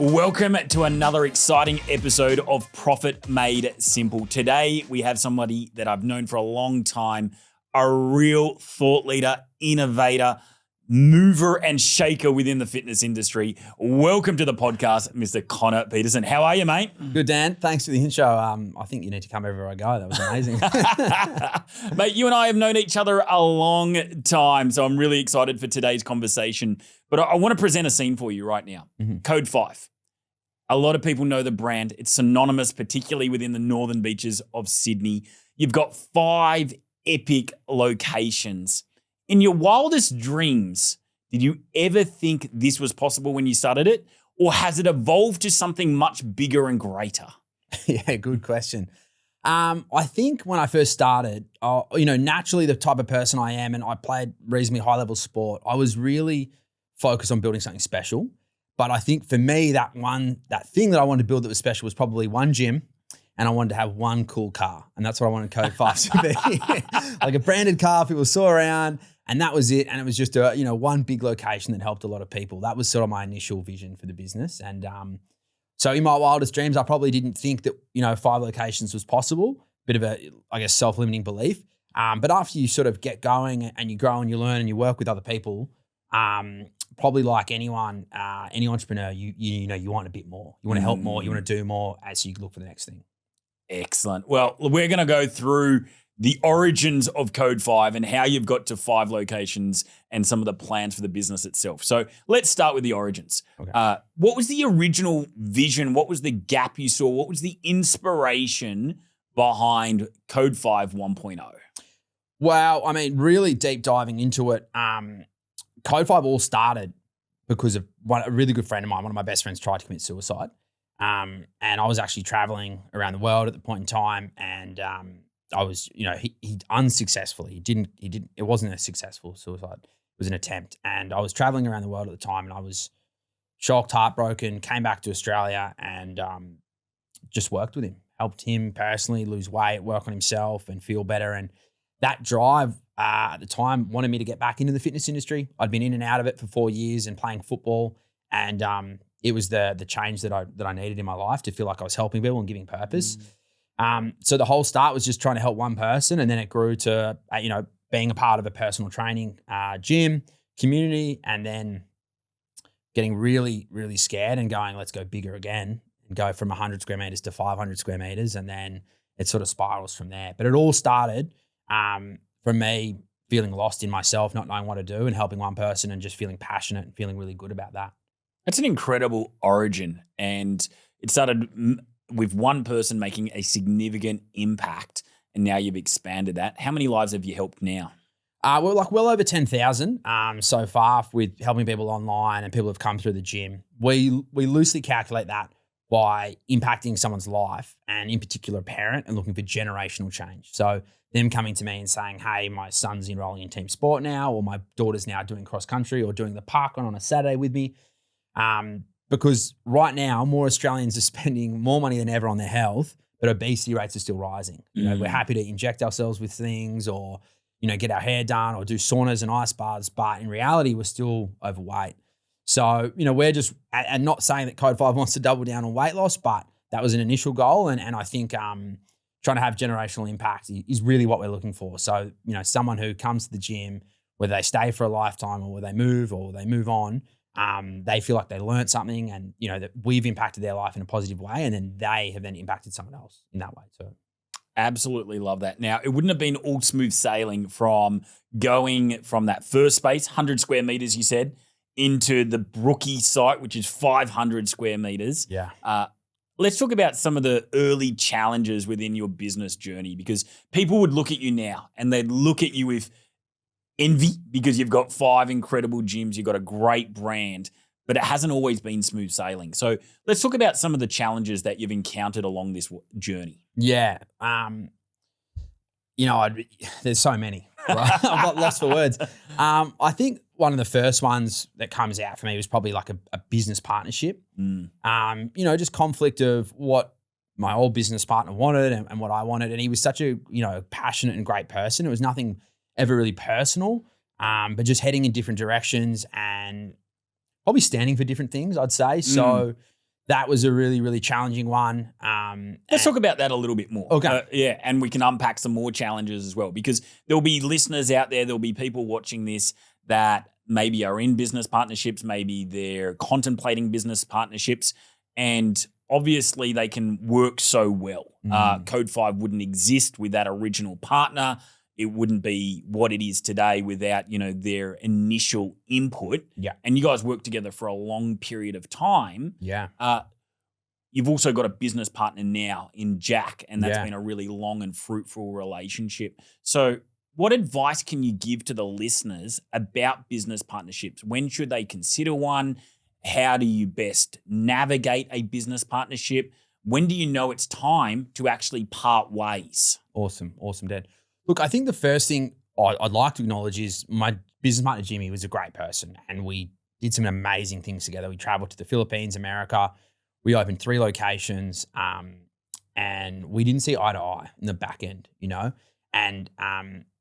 Welcome to another exciting episode of Profit Made Simple. Today, we have somebody that I've known for a long time, a real thought leader, innovator, mover and shaker within the fitness industry. Welcome to the podcast, Mr. Connor Petterson. How are you, mate? Good, Dan. Thanks for the intro. I think you need to come everywhere I go. That was amazing. Mate, you and I have known each other a long time, so I'm really excited for today's conversation. But I want to present a scene for you right now. Code 5. A lot of people know the brand. It's synonymous, particularly within the northern beaches of Sydney. You've got 5 epic locations. In your wildest dreams, did you ever think this was possible when you started it? Or has it evolved to something much bigger and greater? Yeah, good question. I think when I first started, naturally the type of person I am, and I played reasonably high-level sport, I was really focused on building something special. But I think for me, that thing that I wanted to build that was special was probably one gym, and I wanted to have one cool car. And that's what I wanted Code 5 to be. Like a branded car people saw around, and that was it. And it was just one big location that helped a lot of people. That was sort of my initial vision for the business. And so in my wildest dreams, I probably didn't think that 5 locations was possible. Bit of a, self-limiting belief. But after you sort of get going and you grow and you learn and you work with other people, probably like anyone, any entrepreneur, you want a bit more. You want to help more. You want to do more as you look for the next thing. Excellent. Well, we're going to go through the origins of Code 5 and how you've got to 5 locations and some of the plans for the business itself. So let's start with the origins. Okay. What was the original vision? What was the gap you saw? What was the inspiration behind Code 5 1.0? Well, really deep diving into it, Code 5 all started because of a really good friend of mine, one of my best friends, tried to commit suicide. And I was actually traveling around the world at the point in time, and I was, he unsuccessfully, it wasn't a successful suicide. It was an attempt. And I was traveling around the world at the time, and I was shocked, heartbroken, came back to Australia and just worked with him, helped him personally lose weight, work on himself and feel better. And that drive at the time wanted me to get back into the fitness industry. I'd been in and out of it for 4 years and playing football. And it was the change that I needed in my life to feel like I was helping people and giving purpose. So the whole start was just trying to help one person, and then it grew to being a part of a personal training gym community, and then getting really, really scared and going, let's go bigger again and go from 100 square meters to 500 square meters, and then it sort of spirals from there. But it all started from me feeling lost in myself, not knowing what to do, and helping one person and just feeling passionate and feeling really good about that. That's an incredible origin, and it started with one person making a significant impact, and now you've expanded that. How many lives have you helped now? We're well over 10,000 so far with helping people online, and people have come through the gym. We loosely calculate that by impacting someone's life, and in particular a parent, and looking for generational change. So them coming to me and saying, hey, my son's enrolling in team sport now, or my daughter's now doing cross country or doing the park run on a Saturday with me. Because right now, more Australians are spending more money than ever on their health, but obesity rates are still rising. We're happy to inject ourselves with things, or, get our hair done, or do saunas and ice baths, but in reality, we're still overweight. So, we're just, and not saying that Code 5 wants to double down on weight loss, but that was an initial goal. And I think trying to have generational impact is really what we're looking for. So, someone who comes to the gym, whether they stay for a lifetime or whether they move on, they feel like they learned something, and that we've impacted their life in a positive way, and then they have then impacted someone else in that way too. Absolutely love that. Now, it wouldn't have been all smooth sailing from going from that first space, 100 square meters, you said, into the Brookie site, which is 500 square meters. Yeah. Let's talk about some of the early challenges within your business journey, because people would look at you now and they'd look at you with envy because you've got 5 incredible gyms, you've got a great brand, but it hasn't always been smooth sailing. So let's talk about some of the challenges that you've encountered along this journey. Yeah. There's so many. Right? I'm not lost for words. I think one of the first ones that comes out for me was probably like a business partnership. Just conflict of what my old business partner wanted and what I wanted. And he was such a, passionate and great person. It was nothing ever really personal, but just heading in different directions and probably standing for different things, I'd say. So that was a really, really challenging one. Let's talk about that a little bit more. Okay. Yeah, and we can unpack some more challenges as well, because there'll be listeners out there, there'll be people watching this that maybe are in business partnerships, maybe they're contemplating business partnerships, and obviously they can work so well. Code 5 wouldn't exist with that original partner. It wouldn't be what it is today without, their initial input. Yeah. And you guys work together for a long period of time. Yeah. You've also got a business partner now in Jack, and that's Yeah. been a really long and fruitful relationship. So what advice can you give to the listeners about business partnerships? When should they consider one? How do you best navigate a business partnership? When do you know it's time to actually part ways? Awesome, Dad. Look, I think the first thing I'd like to acknowledge is my business partner, Jimmy, was a great person, and we did some amazing things together. We traveled to the Philippines, America. We opened 3 locations, and we didn't see eye to eye in the back end, And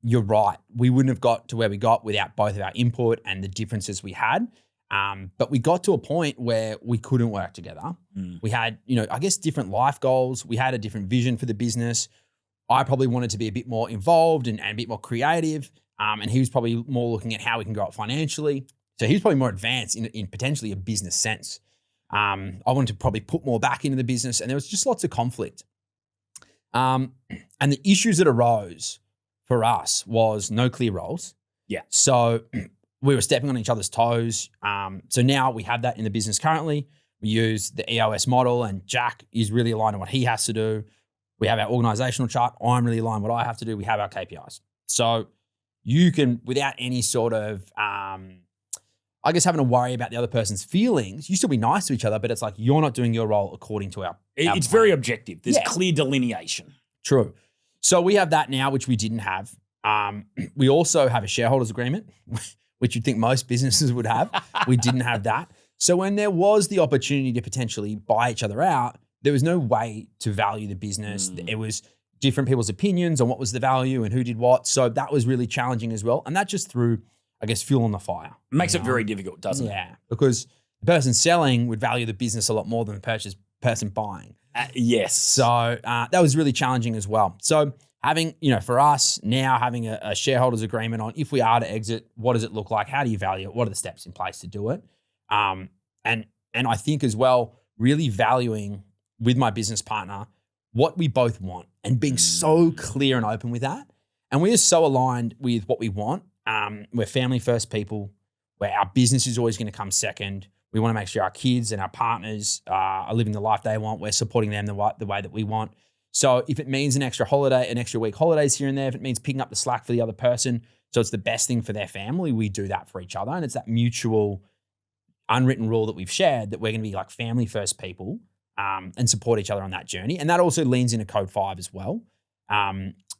you're right. We wouldn't have got to where we got without both of our input and the differences we had. But we got to a point where we couldn't work together. We had, I guess, different life goals. We had a different vision for the business. I probably wanted to be a bit more involved and a bit more creative. And he was probably more looking at how we can grow it financially. So he was probably more advanced in potentially a business sense. I wanted to probably put more back into the business, and there was just lots of conflict. And the issues that arose for us was no clear roles. Yeah. So we were stepping on each other's toes. So now we have that in the business currently. We use the EOS model, and Jack is really aligned on what he has to do. We have our organizational chart. I'm really aligned on what I have to do. We have our KPIs. So you can, without any sort of, having to worry about the other person's feelings, you still be nice to each other, but it's like you're not doing your role according to our It's plan. very objective. There's clear delineation. True. So we have that now, which we didn't have. We also have a shareholders agreement, which you'd think most businesses would have. We didn't have that. So when there was the opportunity to potentially buy each other out, there was no way to value the business. It was different people's opinions on what was the value and who did what. So that was really challenging as well. And that just threw, fuel on the fire. It makes it very difficult, doesn't it? Yeah, because the person selling would value the business a lot more than the person buying. Yes. So that was really challenging as well. So having, for us now having a shareholders agreement on if we are to exit, what does it look like? How do you value it? What are the steps in place to do it? And I think as well, really valuing with my business partner what we both want and being so clear and open with that. And we are so aligned with what we want. We're family first people, where our business is always going to come second. We want to make sure our kids and our partners are living the life they want. We're supporting them the way that we want. So if it means an extra week holidays here and there, if it means picking up the slack for the other person, so it's the best thing for their family, we do that for each other. And it's that mutual unwritten rule that we've shared that we're going to be like family first people and support each other on that journey. And that also leans into Code 5 as well.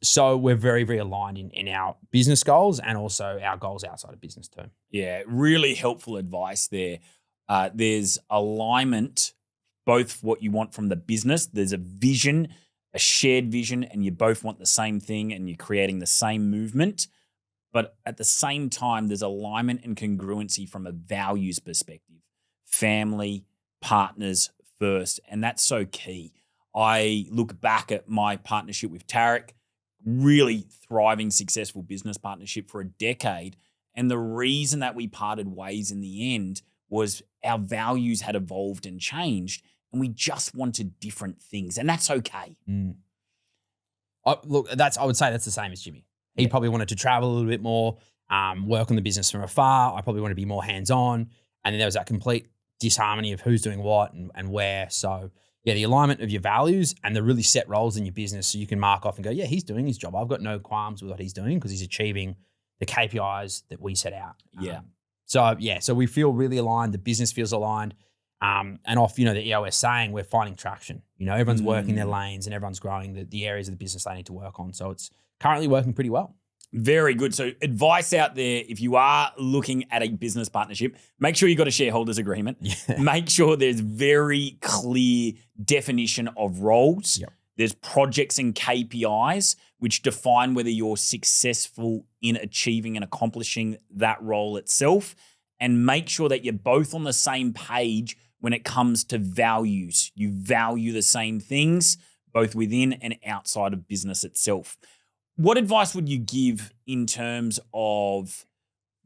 So we're very, very aligned in our business goals and also our goals outside of business too. Yeah, really helpful advice there. There's alignment, both what you want from the business. There's a vision, a shared vision, and you both want the same thing and you're creating the same movement. But at the same time, there's alignment and congruency from a values perspective. Family, partners first, and that's so key. I look back at my partnership with Tarek, really thriving, successful business partnership for a decade. And the reason that we parted ways in the end was our values had evolved and changed, and we just wanted different things, and that's okay. I would say that's the same as Jimmy. He probably wanted to travel a little bit more, work on the business from afar. I probably want to be more hands-on. And then there was that complete disharmony of who's doing what and where. So yeah, the alignment of your values and the really set roles in your business so you can mark off and go, yeah, he's doing his job. I've got no qualms with what he's doing because he's achieving the KPIs that we set out. So we feel really aligned. The business feels aligned. And off, the EOS saying we're finding traction. Everyone's working their lanes and everyone's growing the areas of the business they need to work on. So it's currently working pretty well. Very good. So advice out there, if you are looking at a business partnership, make sure you've got a shareholders agreement. Yeah. Make sure there's very clear definition of roles. Yep. There's projects and KPIs which define whether you're successful in achieving and accomplishing that role itself. And make sure that you're both on the same page when it comes to values. You value the same things, both within and outside of business itself. What advice would you give in terms of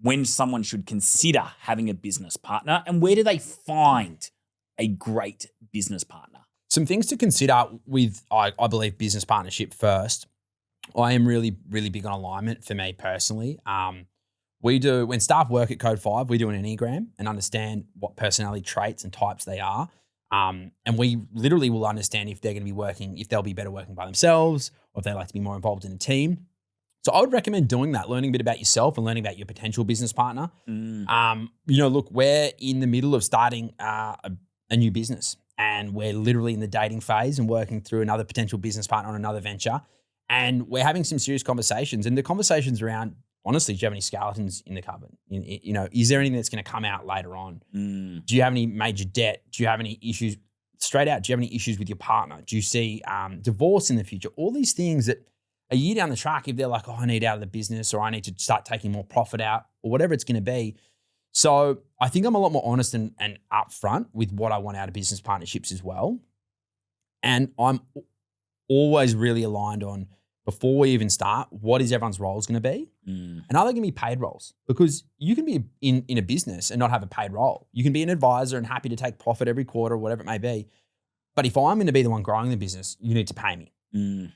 when someone should consider having a business partner, and where do they find a great business partner? Some things to consider with, I believe, business partnership first. I am really, really big on alignment for me personally. When staff work at Code 5, we do an Enneagram and understand what personality traits and types they are. And we literally will understand if they're going to be working, if they'll be better working by themselves, or if they like to be more involved in a team. So I would recommend doing that, learning a bit about yourself and learning about your potential business partner. Look, we're in the middle of starting a new business, and we're literally in the dating phase and working through another potential business partner on another venture. And we're having some serious conversations, and the conversations around, honestly, do you have any skeletons in the cupboard? Is there anything that's going to come out later on? Do you have any major debt? Do you have any issues? Straight out, do you have any issues with your partner? Do you see divorce in the future? All these things that a year down the track, if they're like, oh, I need out of the business, or I need to start taking more profit out, or whatever it's going to be. So I think I'm a lot more honest and upfront with what I want out of business partnerships as well. And I'm always really aligned on, before we even start, what is everyone's roles going to be? And are they going to be paid roles? Because you can be in a business and not have a paid role. You can be an advisor and happy to take profit every quarter or whatever it may be. But if I'm going to be the one growing the business, you need to pay me.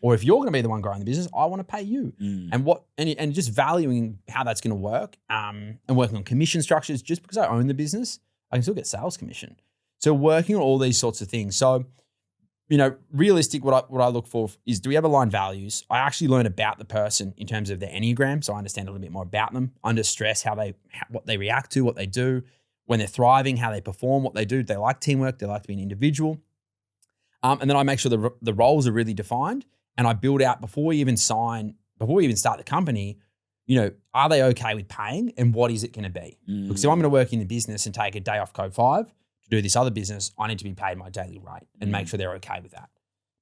Or if you're going to be the one growing the business, I want to pay you. And just valuing how that's going to work, and working on commission structures. Just because I own the business, I can still get sales commission. So working on all these sorts of things. So, realistic, what I look for is, do we have aligned values? I actually learn about the person in terms of their Enneagram, so I understand a little bit more about them. Under stress, what they react to, what they do. When they're thriving, how they perform, what they do. They like teamwork. They like to be an individual. And then I make sure the roles are really defined, and I build out before we even start the company, are they okay with paying, and what is it going to be? Because if I'm going to work in the business and take a day off Code 5 to do this other business, I need to be paid my daily rate and make sure they're okay with that.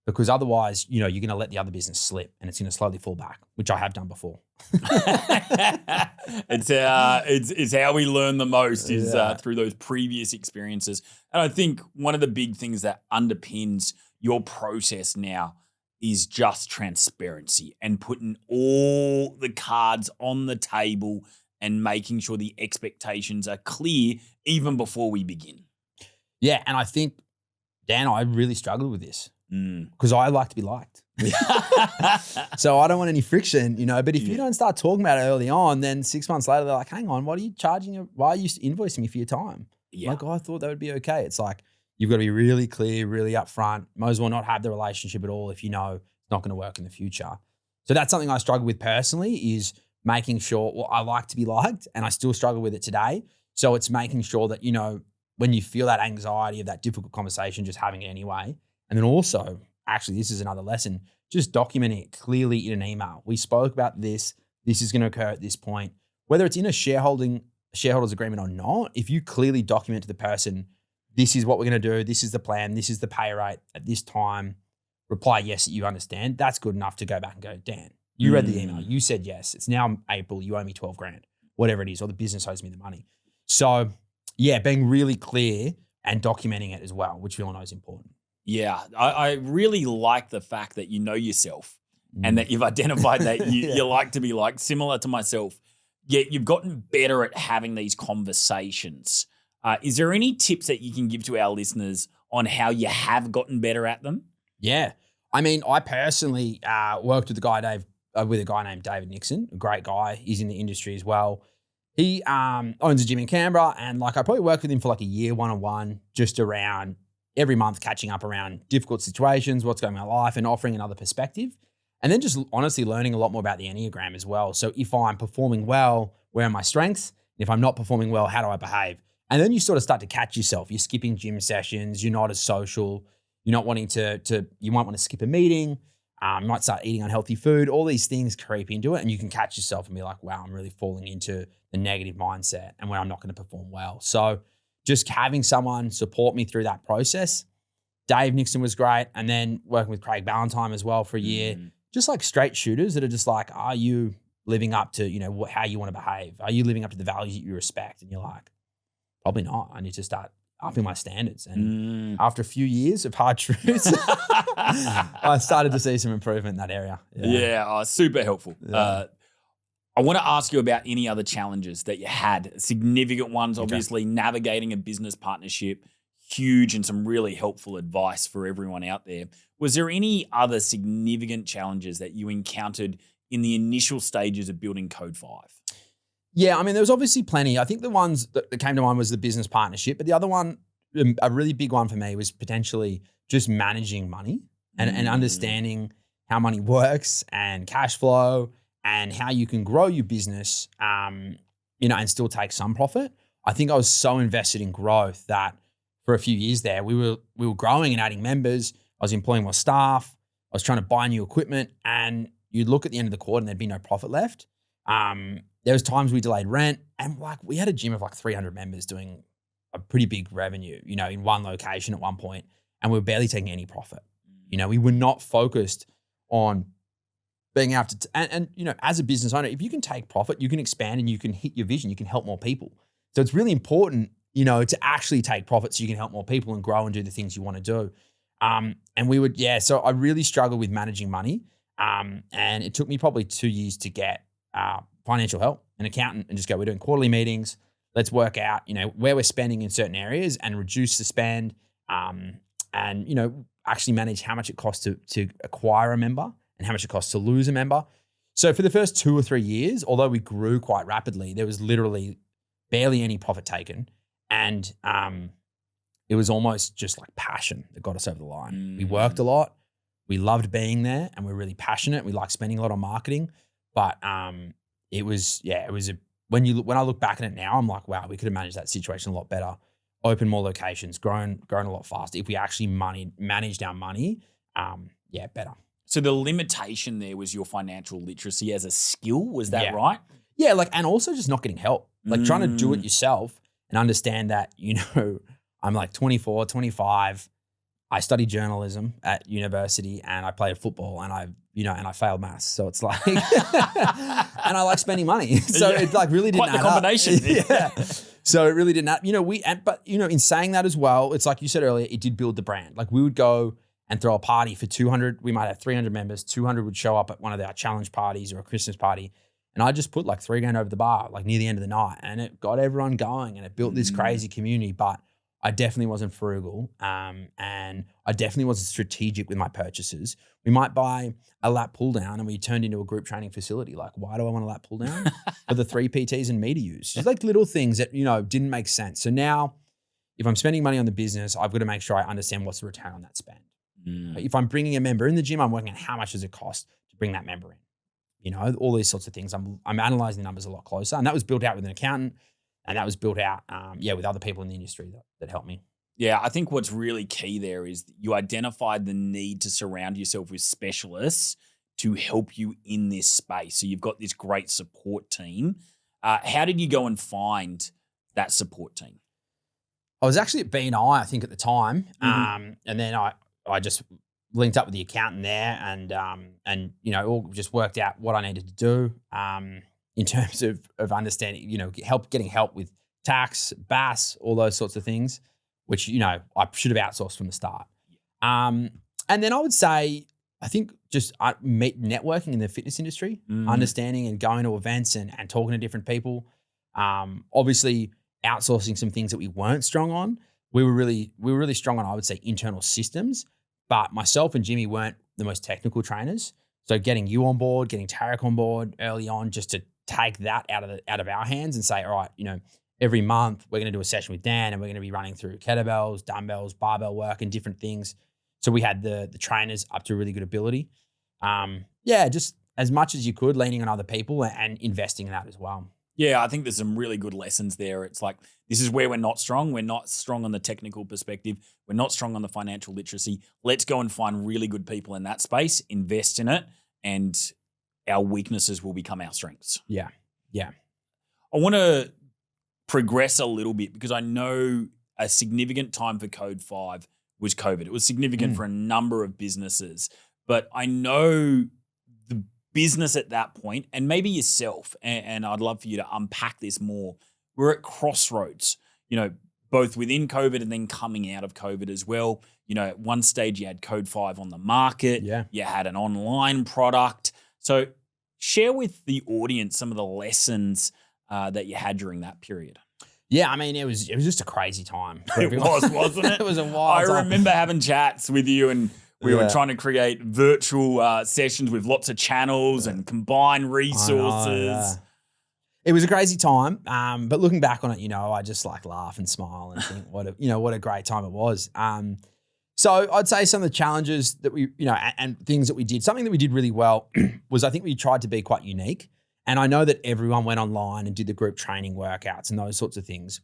Because otherwise, you're going to let the other business slip, and it's going to slowly fall back, which I have done before. It's how we learn the most is through those previous experiences. And I think one of the big things that underpins your process now is just transparency and putting all the cards on the table and making sure the expectations are clear even before we begin. Yeah, and I think, Dan, I really struggled with this because I like to be liked. So I don't want any friction, but if you don't start talking about it early on, then 6 months later, they're like, hang on, why are you invoicing me for your time? Yeah. Like, I thought that would be okay. It's like, you've got to be really clear, really upfront. Might as well not have the relationship at all if you know it's not going to work in the future. So that's something I struggle with personally, is making sure, I like to be liked, and I still struggle with it today. So it's making sure that, when you feel that anxiety of that difficult conversation, just having it anyway. And then also, actually, this is another lesson, just documenting it clearly in an email. We spoke about this. This is going to occur at this point. Whether it's in a shareholders agreement or not, if you clearly document to the person, this is what we're going to do, this is the plan, this is the pay rate at this time, reply yes that you understand, that's good enough to go back and go, Dan, you read the email, you said yes, it's now April, you owe me 12 grand, whatever it is, or the business owes me the money. So yeah, being really clear and documenting it as well, which we all know is important. Yeah, I really like the fact that you know yourself and that you've identified that you like to be liked, similar to myself. Yet you've gotten better at having these conversations. Is there any tips that you can give to our listeners on how you have gotten better at them? Yeah. I mean, I personally worked with a guy named David Nixon, a great guy. He's in the industry as well. He owns a gym in Canberra, and I probably worked with him for a year one-on-one, just around every month catching up around difficult situations, what's going on in my life, and offering another perspective. And then just honestly learning a lot more about the Enneagram as well. So if I'm performing well, where are my strengths? If I'm not performing well, how do I behave? And then you sort of start to catch yourself. You're skipping gym sessions. You're not as social. You're not wanting you might want to skip a meeting. You might start eating unhealthy food. All these things creep into it, and you can catch yourself and be like, wow, I'm really falling into the negative mindset and where I'm not going to perform well. So just having someone support me through that process. Dave Nixon was great. And then working with Craig Ballantyne as well for a year. Just straight shooters that are just are you living up to, how you want to behave? Are you living up to the values that you respect? And you're like, probably not. I need to start upping my standards. And after a few years of hard truths, I started to see some improvement in that area. Yeah, super helpful. Yeah. I want to ask you about any other challenges that you had, significant ones, obviously navigating a business partnership, huge, and some really helpful advice for everyone out there. Was there any other significant challenges that you encountered in the initial stages of building Code 5? Yeah, I mean, there was obviously plenty. I think the ones that came to mind was the business partnership, but the other one, a really big one for me, was potentially just managing money and understanding how money works and cash flow and how you can grow your business, and still take some profit. I think I was so invested in growth that for a few years there, we were growing and adding members. I was employing more staff. I was trying to buy new equipment, and you'd look at the end of the quarter and there'd be no profit left. There was times we delayed rent, and we had a gym of 300 members doing a pretty big revenue, in one location at one point, and we were barely taking any profit. We were not focused on being able to, and as a business owner, if you can take profit, you can expand and you can hit your vision, you can help more people. So it's really important, to actually take profit so you can help more people and grow and do the things you want to do. So I really struggled with managing money. And it took me probably 2 years to get financial help, an accountant, and just go, we're doing quarterly meetings. Let's work out, where we're spending in certain areas and reduce the spend, and actually manage how much it costs to acquire a member and how much it costs to lose a member. So for the first 2 or 3 years, although we grew quite rapidly, there was literally barely any profit taken. And it was almost just passion that got us over the line. We worked a lot. We loved being there, and we're really passionate. We like spending a lot on marketing, but when I look back at it now, I'm like, wow, we could have managed that situation a lot better, opened more locations, grown a lot faster. If we actually managed our money, better. So the limitation there was your financial literacy as a skill, was that right? Yeah, and also just not getting help, trying to do it yourself and understand that, I'm 24, 25. I studied journalism at university, and I played football, and I failed maths. So it's and I like spending money. So it really didn't quite the combination. Yeah. So it really didn't add, but in saying that as well, it's like you said earlier, it did build the brand. We would go and throw a party for 200. We might have 300 members. 200 would show up at one of our challenge parties or a Christmas party. And I just put $3,000 over the bar, near the end of the night, and it got everyone going, and it built this crazy community. But I definitely wasn't frugal, and I definitely wasn't strategic with my purchases. We might buy a lat pull down, and we turned into a group training facility. Why do I want a lat pull down? For the 3 PTs and me to use. Just little things that, didn't make sense. So now if I'm spending money on the business, I've got to make sure I understand what's the return on that spend. If I'm bringing a member in the gym, I'm working out how much does it cost to bring that member in. All these sorts of things. I'm analyzing the numbers a lot closer, and that was built out with an accountant. And that was built out, with other people in the industry that helped me. Yeah, I think what's really key there is you identified the need to surround yourself with specialists to help you in this space. So you've got this great support team. How did you go and find that support team? I was actually at BNI, I think, at the time. And then I just linked up with the accountant there and all just worked out what I needed to do. In terms of understanding, getting help with tax, BAS, all those sorts of things, which, I should have outsourced from the start. And then I would say, I think just networking in the fitness industry, understanding and going to events and talking to different people. Obviously outsourcing some things that we weren't strong on. We were really strong on, I would say, internal systems, but myself and Jimmy weren't the most technical trainers. So getting you on board, getting Tarek on board early on, just to take that out of our hands and say, all right, every month we're going to do a session with Dan, and we're going to be running through kettlebells, dumbbells, barbell work, and different things. So we had the trainers up to really good ability. Just as much as you could, leaning on other people and investing in that as well. Yeah, I think there's some really good lessons there. It's this is where we're not strong. We're not strong on the technical perspective. We're not strong on the financial literacy. Let's go and find really good people in that space, invest in it, and our weaknesses will become our strengths. Yeah. I want to progress a little bit because I know a significant time for Code 5 was COVID. It was significant for a number of businesses, but I know the business at that point, and maybe yourself, and I'd love for you to unpack this more. We're at crossroads. both within COVID and then coming out of COVID as well. You know, at one stage you had Code 5 on the market. Yeah. You had an online product. So share with the audience some of the lessons that you had during that period. Yeah, I mean, it was just a crazy time. For It everyone. was, wasn't it? It was a wild time. I remember having chats with you and we were trying to create virtual sessions with lots of channels and combine resources. It was a crazy time, but looking back on it, you know, I just like laugh and smile and think what a great time it was. So I'd say some of the challenges that we, you know, and things that we did, something that we did really well was I think we tried to be quite unique. And I know that everyone went online and did the group training workouts and those sorts of things.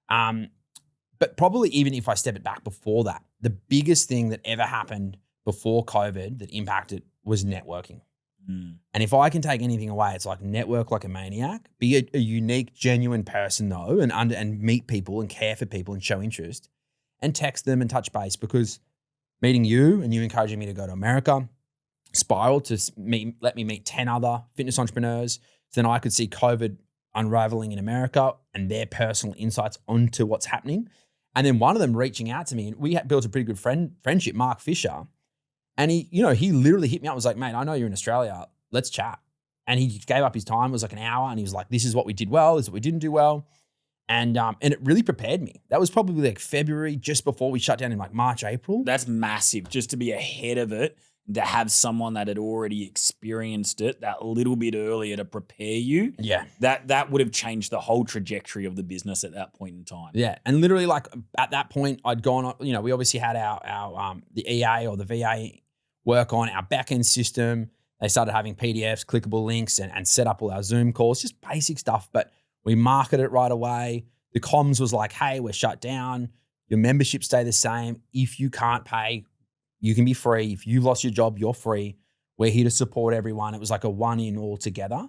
But probably even if I step it back before that, the biggest thing that ever happened before COVID that impacted was networking. And if I can take anything away, it's like network like a maniac, be a unique, genuine person though, and meet people and care for people and show interest and text them and touch base, because meeting you and you encouraging me to go to America spiraled to let me meet 10 other fitness entrepreneurs. So then I could see COVID unraveling in America and their personal insights onto what's happening. And then one of them reaching out to me, and we had built a pretty good friendship, Mark Fisher. And he literally hit me up and was like, mate, I know you're in Australia. Let's chat. And he gave up his time. It was like an hour. And he was like, this is what we did well. This is what we didn't do well. And it really prepared me. That was probably like February, just before we shut down in like March, April. That's massive, just to be ahead of it, to have someone that had already experienced it that little bit earlier to prepare you. Yeah. That would have changed the whole trajectory of the business at that point in time. Yeah. And literally like at that point I'd gone on, you know, we obviously had our the EA or the VA work on our back-end system. They started having PDFs, clickable links, and set up all our Zoom calls, just basic stuff. But we marketed it right away. The comms was like, hey, we're shut down. Your membership stay the same. If you can't pay, you can be free. If you've lost your job, you're free. We're here to support everyone. It was like a one-in all together.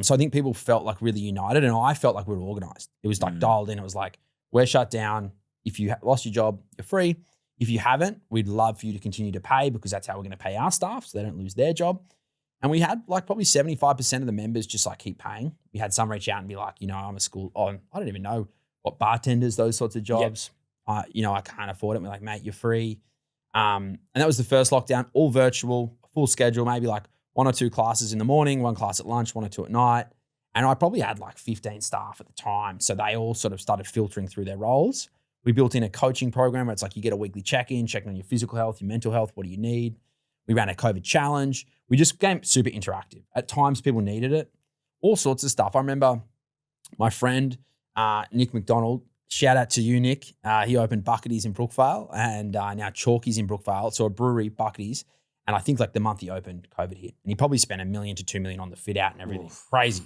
So I think people felt like really united, and I felt like we were organized. It was like dialed in. It was like, we're shut down. If you lost your job, you're free. If you haven't, we'd love for you to continue to pay, because that's how we're going to pay our staff so they don't lose their job. And we had like probably 75% of the members just like keep paying. We had some reach out and be like, you know, I'm a school, I don't even know what bartenders, those sorts of jobs. Yep. You know, I can't afford it. We're like, mate, you're free. And that was the first lockdown, all virtual, full schedule, maybe like 1 or 2 classes in the morning, 1 class at lunch, 1 or 2 at night. And I probably had like 15 staff at the time. So they all sort of started filtering through their roles. We built in a coaching program where it's like you get a weekly check-in, checking on your physical health, your mental health, what do you need? We ran a COVID challenge. We just became super interactive. At times, people needed it. All sorts of stuff. I remember my friend, Nick McDonald, shout out to you, Nick. He opened Bucketies in Brookvale and now Chalkies in Brookvale. So a brewery, Bucketies. And I think like the month he opened, COVID hit. And he probably spent $1 million to $2 million on the fit out and everything. Oof. Crazy.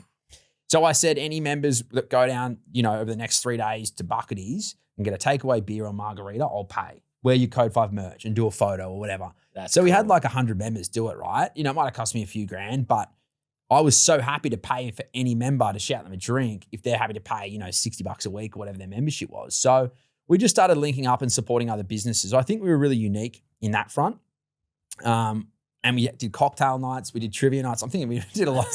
So I said, any members that go down, you know, over the next 3 days to Bucketies and get a takeaway beer or margarita, I'll pay. Wear your Code 5 merch and do a photo or whatever. So we had like 100 members do it, right? You know, it might have cost me a few grand, but I was so happy to pay for any member to shout them a drink if they're happy to pay, you know, $60 a week or whatever their membership was. So we just started linking up and supporting other businesses. I think we were really unique in that front. And we did cocktail nights. We did trivia nights. I'm thinking we did a lot.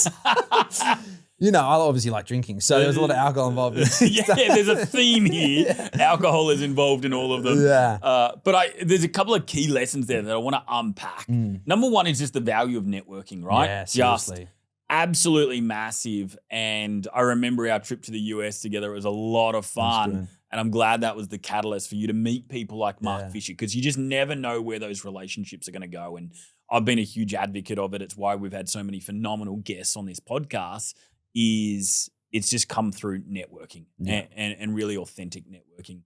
You know, I obviously like drinking, so there was a lot of alcohol involved. Yeah, there's a theme here. Yeah. Alcohol is involved in all of them. Yeah. But there's a couple of key lessons there that I want to unpack. Number one is just the value of networking, right? Yeah, seriously. Just absolutely massive. And I remember our trip to the US together. It was a lot of fun. And I'm glad that was the catalyst for you to meet people like Mark Fisher, because you just never know where those relationships are going to go. And I've been a huge advocate of it. It's why we've had so many phenomenal guests on this podcast. It's just come through networking and really authentic networking.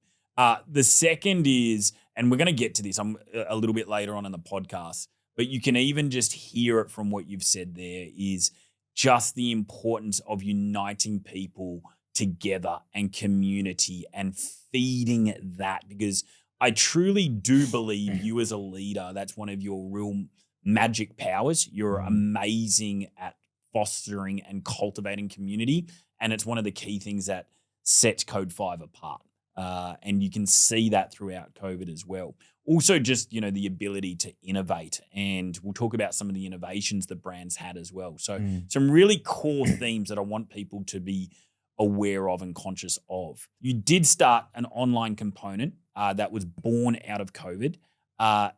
The second is, and we're going to get to this a little bit later on in the podcast, but you can even just hear it from what you've said there, is just the importance of uniting people together and community and feeding that, because I truly do believe you as a leader, that's one of your real magic powers. You're amazing at fostering and cultivating community. And it's one of the key things that sets Code 5 apart. And you can see that throughout COVID as well. Also just, you know, the ability to innovate. And we'll talk about some of the innovations that brands had as well. So some really core themes that I want people to be aware of and conscious of. You did start an online component that was born out of COVID,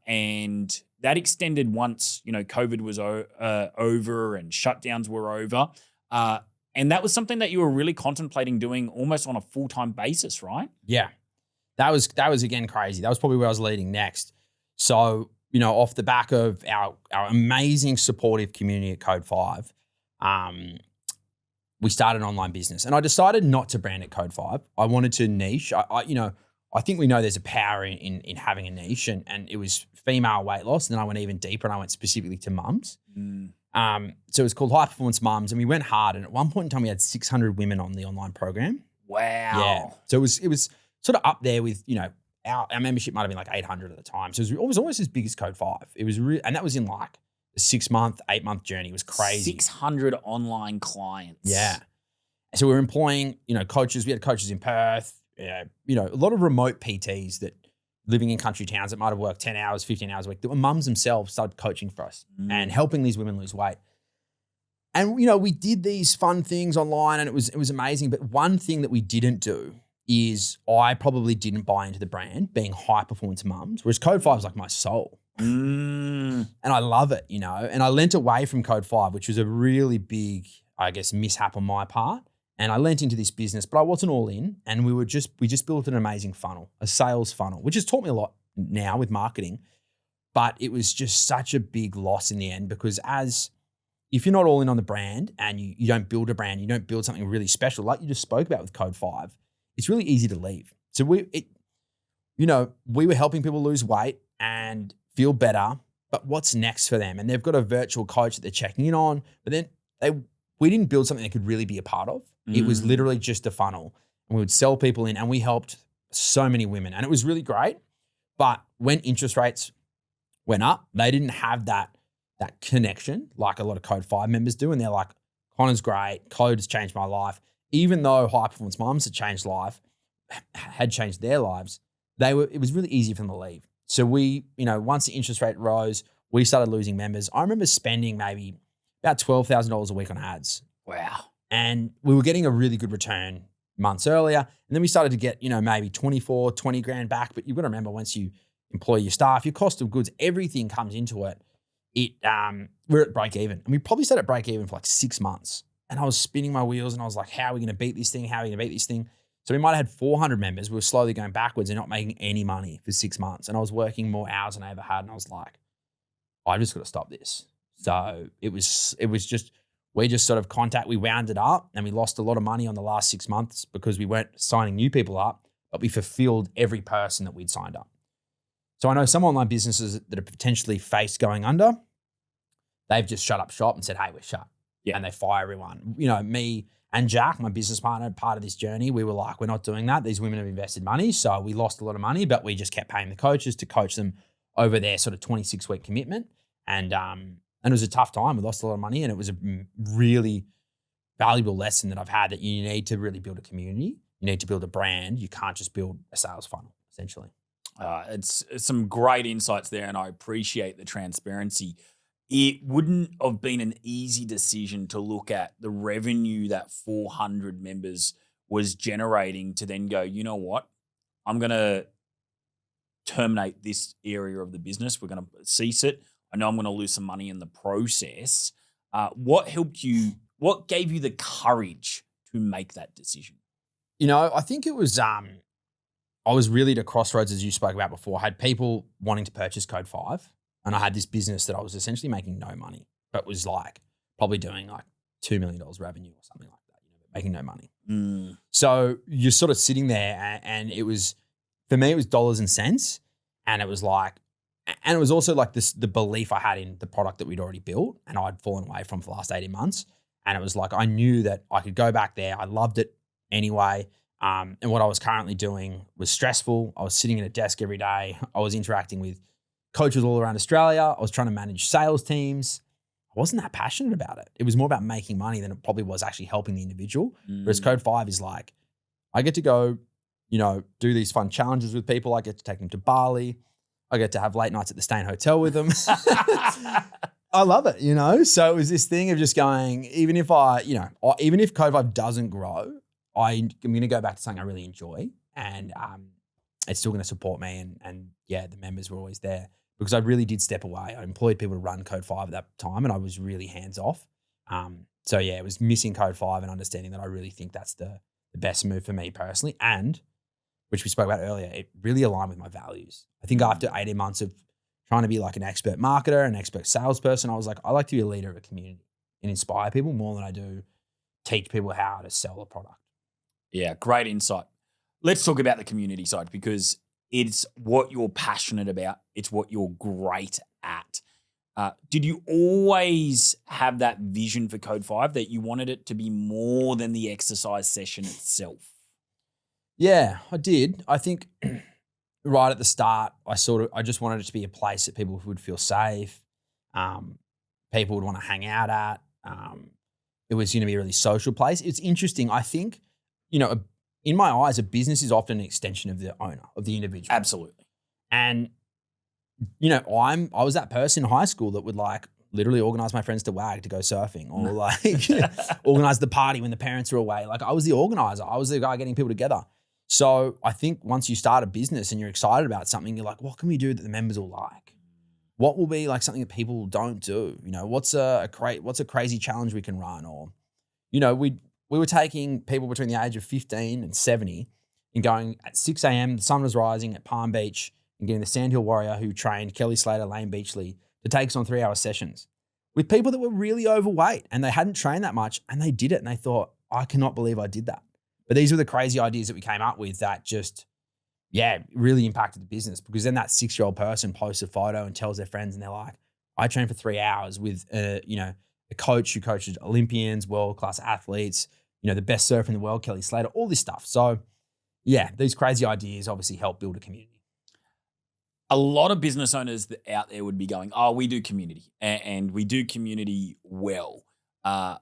and that extended once COVID was over and shutdowns were over, and that was something that you were really contemplating doing almost on a full-time basis, right? Yeah, that was again crazy. That was probably where I was leading next. So off the back of our amazing supportive community at Code 5, we started an online business, and I decided not to brand it Code 5. I wanted to niche. I think we know there's a power in having a niche, and it was female weight loss. And then I went even deeper, and I went specifically to mums. So it was called High Performance Mums, and we went hard. And at one point in time, we had 600 women on the online program. Wow. Yeah. So it was sort of up there with our membership might have been like 800 at the time. So it was almost as big as Code 5. It was and that was in like a 6-month, 8-month journey. It was crazy. 600 online clients. Yeah. So we were employing, coaches. We had coaches in Perth, a lot of remote PTs that living in country towns that might have worked 10 hours, 15 hours a week. That were mums themselves started coaching for us and helping these women lose weight. And, we did these fun things online, and it was amazing. But one thing that we didn't do is I probably didn't buy into the brand being High Performance Mums, whereas Code 5 is like my soul. And I love it, and I lent away from Code 5, which was a really big, I guess, mishap on my part. And I lent into this business, but I wasn't all in. And we just built an amazing funnel, a sales funnel, which has taught me a lot now with marketing. But it was just such a big loss in the end, because if you're not all in on the brand and you don't build a brand, you don't build something really special, like you just spoke about with Code 5, it's really easy to leave. So we were helping people lose weight and feel better, but what's next for them? And they've got a virtual coach that they're checking in on, but then we didn't build something they could really be a part of. It was literally just a funnel, and we would sell people in, and we helped so many women, and it was really great. But when interest rates went up, they didn't have that connection like a lot of Code 5 members do. And they're like, Connor's great. Code has changed my life. Even though High Performance Mums had changed their lives, it was really easy for them to leave. So we, once the interest rate rose, we started losing members. I remember spending maybe about $12,000 a week on ads. Wow. And we were getting a really good return months earlier. And then we started to get, maybe 20 grand back. But you've got to remember, once you employ your staff, your cost of goods, everything comes into it. We're at break even. And we probably stayed at break even for like 6 months. And I was spinning my wheels, and I was like, how are we going to beat this thing? How are we going to beat this thing? So we might have had 400 members. We were slowly going backwards and not making any money for 6 months. And I was working more hours than I ever had. And I was like, I just got to stop this. So it was just, we just sort of we wound it up, and we lost a lot of money on the last 6 months because we weren't signing new people up, but we fulfilled every person that we'd signed up. So I know some online businesses that are potentially faced going under, they've just shut up shop and said, hey, we're shut. Yeah. And they fire everyone. Me and Jack, my business partner, part of this journey, we were like, we're not doing that. These women have invested money. So we lost a lot of money, but we just kept paying the coaches to coach them over their sort of 26-week commitment. And it was a tough time. We lost a lot of money, and it was a really valuable lesson that I've had, that you need to really build a community. You need to build a brand. You can't just build a sales funnel, essentially. It's some great insights there, and I appreciate the transparency. It wouldn't have been an easy decision to look at the revenue that 400 members was generating to then go, you know what, I'm going to terminate this area of the business. We're going to cease it. I know I'm going to lose some money in the process. What helped you? What gave you the courage to make that decision? I think it was, I was really at a crossroads, as you spoke about before. I had people wanting to purchase Code 5. And I had this business that I was essentially making no money, but was like probably doing like $2 million revenue or something like that, making no money. So you're sort of sitting there, and it was, for me, it was dollars and cents. And it was like, and it was also like the belief I had in the product that we'd already built and I'd fallen away from for the last 18 months. And it was like, I knew that I could go back there. I loved it anyway. And what I was currently doing was stressful. I was sitting at a desk every day. I was interacting with coaches all around Australia. I was trying to manage sales teams. I wasn't that passionate about it. It was more about making money than it probably was actually helping the individual. Whereas Code 5 is like, I get to go, do these fun challenges with people. I get to take them to Bali. I get to have late nights at the Stain Hotel with them. I love it, So it was this thing of just going, even if Code 5 doesn't grow, I'm going to go back to something I really enjoy, and it's still going to support me. And yeah, the members were always there because I really did step away. I employed people to run Code 5 at that time, and I was really hands off. So yeah, it was missing Code 5 and understanding that I really think that's the best move for me personally, and which we spoke about earlier, it really aligned with my values. I think after 18 months of trying to be like an expert marketer, an expert salesperson, I was like, I like to be a leader of a community and inspire people more than I do teach people how to sell a product. Yeah, great insight. Let's talk about the community side because it's what you're passionate about. It's what you're great at. Did you always have that vision for Code 5 that you wanted it to be more than the exercise session itself? Yeah, I did. I think right at the start, I just wanted it to be a place that people would feel safe. People would want to hang out at. It was going to be a really social place. It's interesting. I think, in my eyes, a business is often an extension of the owner, of the individual. Absolutely. And, I was that person in high school that would like literally organize my friends to WAG to go surfing or like organize the party when the parents were away. Like I was the organizer. I was the guy getting people together. So I think once you start a business and you're excited about something, you're like, what can we do that the members will like? What will be like something that people don't do? What's a crazy challenge we can run? Or, we were taking people between the age of 15 and 70 and going at 6 a.m., the sun was rising at Palm Beach and getting the Sandhill Warrior who trained Kelly Slater, Lane Beachley to take us on 3-hour sessions with people that were really overweight and they hadn't trained that much and they did it and they thought, I cannot believe I did that. But these were the crazy ideas that we came up with that just, really impacted the business because then that 6-year-old person posts a photo and tells their friends and they're like, I trained for 3 hours with, a coach who coaches Olympians, world-class athletes, the best surfer in the world, Kelly Slater, all this stuff. So yeah, these crazy ideas obviously help build a community. A lot of business owners out there would be going, oh, we do community and we do community well. And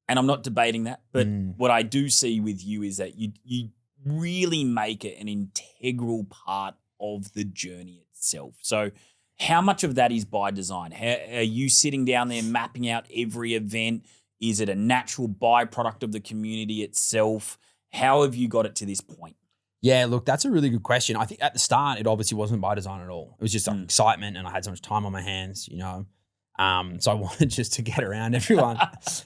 I'm not debating that, but what I do see with you is that you really make it an integral part of the journey itself. So how much of that is by design? How, are you sitting down there mapping out every event? Is it a natural byproduct of the community itself? How have you got it to this point? Yeah, look, that's a really good question. I think at the start, it obviously wasn't by design at all. It was just like excitement and I had so much time on my hands, So I wanted just to get around everyone.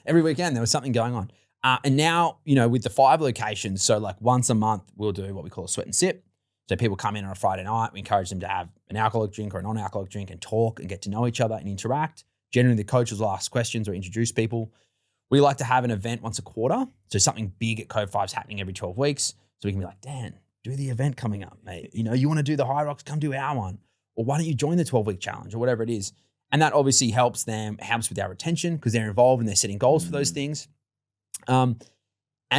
Every weekend there was something going on. And now, with the 5 locations, so like once a month, we'll do what we call a sweat and sip. So people come in on a Friday night, we encourage them to have an alcoholic drink or a non-alcoholic drink and talk and get to know each other and interact. Generally, the coaches will ask questions or introduce people. We like to have an event once a quarter. So something big at Code 5 is happening every 12 weeks. So we can be like, Dan, do the event coming up, mate. You want to do the High Rocks, come do our one. Or why don't you join the 12-week challenge or whatever it is. And that obviously helps with our retention because they're involved and they're setting goals for those things. And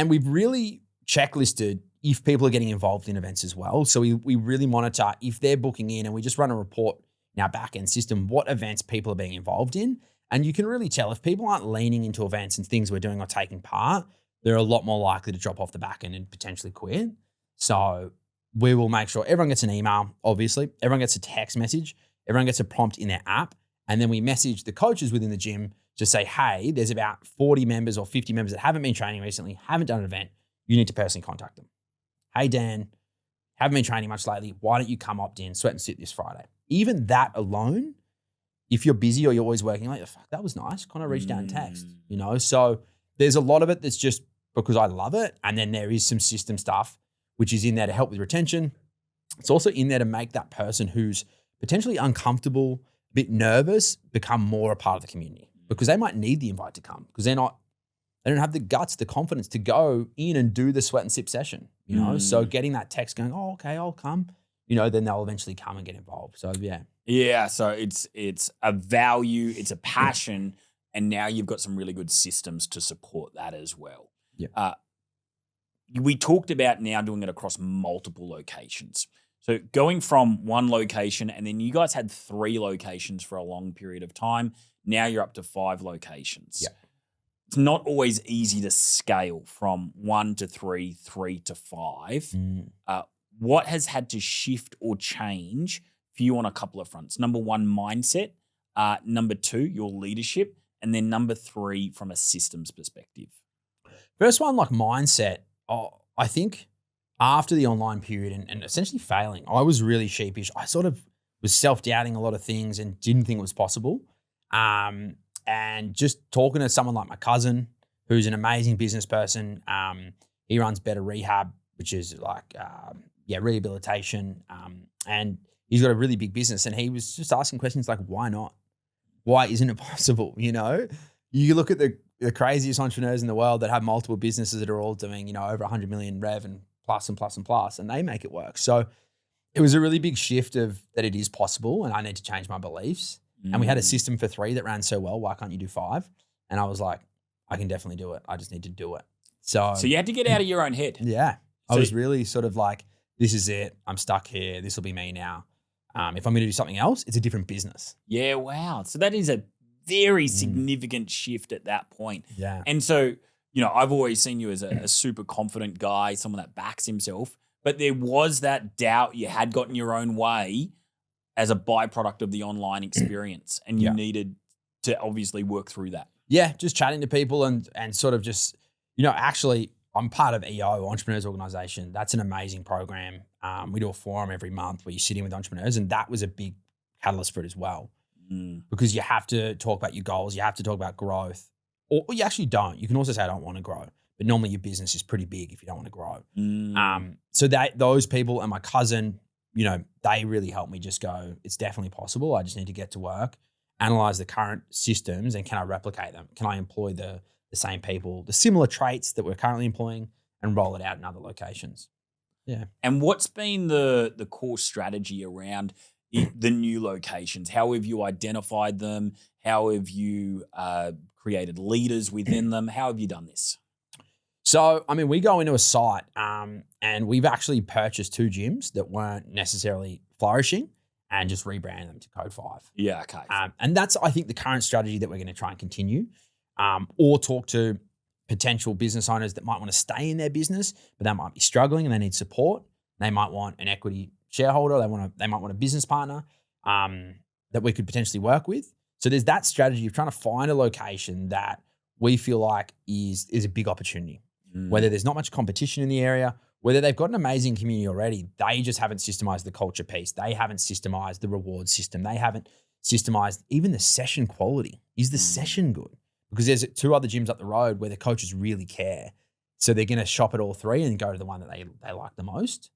we've really checklisted if people are getting involved in events as well. So we really monitor if they're booking in and we just run a report in our back-end system, what events people are being involved in. And you can really tell if people aren't leaning into events and things we're doing or taking part, they're a lot more likely to drop off the back end and potentially quit. So we will make sure everyone gets an email, obviously. Everyone gets a text message. Everyone gets a prompt in their app. And then we message the coaches within the gym to say, hey, there's about 40 members or 50 members that haven't been training recently, haven't done an event. You need to personally contact them. Hey, Dan, haven't been training much lately. Why don't you come opt in, sweat and sit this Friday? Even that alone, if you're busy or you're always working late, fuck, that was nice. Kind of reached out and text, So there's a lot of it that's just because I love it. And then there is some system stuff, which is in there to help with retention. It's also in there to make that person who's potentially uncomfortable, a bit nervous, become more a part of the community because they might need the invite to come because they don't have the guts, the confidence to go in and do the sweat and sip session, So getting that text going, oh, okay, I'll come, then they'll eventually come and get involved. So yeah. Yeah. So it's a value, it's a passion, and now you've got some really good systems to support that as well. Yeah. We talked about now doing it across multiple locations. So going from one location, and then you guys had 3 locations for a long period of time. Now you're up to 5 locations. Yeah. It's not always easy to scale from 1 to 3, 3 to 5. What has had to shift or change for you on a couple of fronts? Number 1, mindset. Number 2, your leadership. And then number 3, from a systems perspective. First one, like mindset. I think after the online period and essentially failing, I was really sheepish. I sort of was self-doubting a lot of things and didn't think it was possible. And just talking to someone like my cousin, who's an amazing business person, he runs Better Rehab, which is like, rehabilitation. And he's got a really big business. And he was just asking questions like, why not? Why isn't it possible? You know, you look at the craziest entrepreneurs in the world that have multiple businesses that are all doing, over 100 million rev and plus and plus and plus, and they make it work. So it was a really big shift of that it is possible and I need to change my beliefs. And we had a system for 3 that ran so well. Why can't you do 5? And I was like, I can definitely do it. I just need to do it. So you had to get out of your own head. Yeah. I was really sort of like, this is it. I'm stuck here. This will be me now. If I'm going to do something else, it's a different business. Yeah, wow. So that is a very significant shift at that point. Yeah. And so, I've always seen you as a super confident guy, someone that backs himself, but there was that doubt you had gotten your own way as a byproduct of the online experience, and you needed to obviously work through that. Yeah, just chatting to people and sort of just, actually I'm part of EO, Entrepreneurs Organization. That's an amazing program. We do a forum every month where you sit in with entrepreneurs, and that was a big catalyst for it as well. Because you have to talk about your goals, you have to talk about growth, or you actually don't. You can also say, I don't want to grow, but normally your business is pretty big if you don't want to grow. So those people and my cousin, they really helped me just go, it's definitely possible. I just need to get to work, analyze the current systems, and can I replicate them? Can I employ the same people, the similar traits that we're currently employing, and roll it out in other locations? Yeah. And what's been the core strategy around the new locations? How have you identified them? How have you created leaders within them? How have you done this? So, we go into a site and we've actually purchased 2 gyms that weren't necessarily flourishing and just rebrand them to Code 5. Yeah, okay. And that's, I think, the current strategy that we're going to try and continue, or talk to potential business owners that might want to stay in their business, but they might be struggling and they need support. They might want an equity shareholder. They might want a business partner that we could potentially work with. So there's that strategy of trying to find a location that we feel like is a big opportunity. Whether there's not much competition in the area, whether they've got an amazing community already, they just haven't systemized the culture piece. They haven't systemized the reward system. They haven't systemized even the session quality. Is the session good? Because there's 2 other gyms up the road where the coaches really care. So they're going to shop at all 3 and go to the one that they like the most.